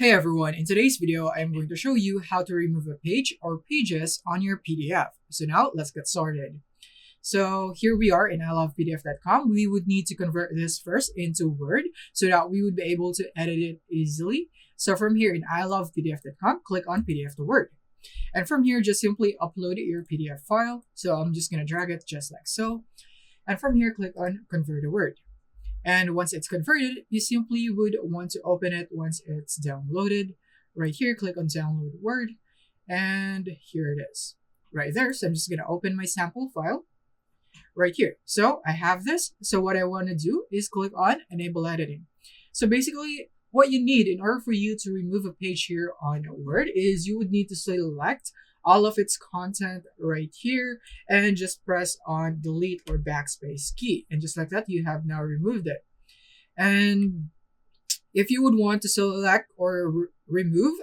Hey everyone, in today's video, I'm going to show you how to remove a page or pages on your PDF. So now let's get started. So here we are in ilovepdf.com. We would need to convert this first into Word so that we would be able to edit it easily. So from here in ilovepdf.com, click on PDF to Word. And from here, just simply upload your PDF file. So I'm just going to drag it just like so. And from here, click on Convert to Word. And once it's converted, you simply would want to open it once it's downloaded. Right here, click on Download Word, and here it is. Right there, so I'm just gonna open my sample file right here. So I have this, so what I wanna do is click on Enable Editing. So basically, what you need in order for you to remove a page here on Word is you would need to select all of its content right here and just press on delete or backspace key, and just like that you have now removed it. And if you would want to select or remove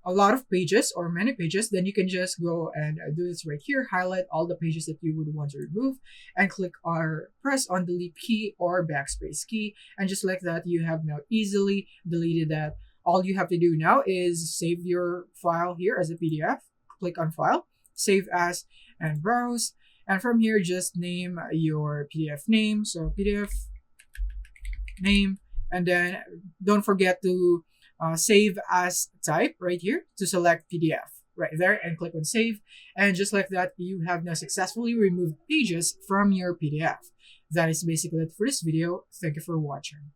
a lot of pages or many pages, then you can just go and do this right here, highlight all the pages that you would want to remove and click or press on delete key or backspace key, and just like that you have now easily deleted that. All you have to do now is save your file here as a PDF. Click on File, Save As, and Browse. And from here, just name your PDF name. So PDF name. And then don't forget to save as type right here to select PDF right there and click on Save. And just like that, you have now successfully removed pages from your PDF. That is basically it for this video. Thank you for watching.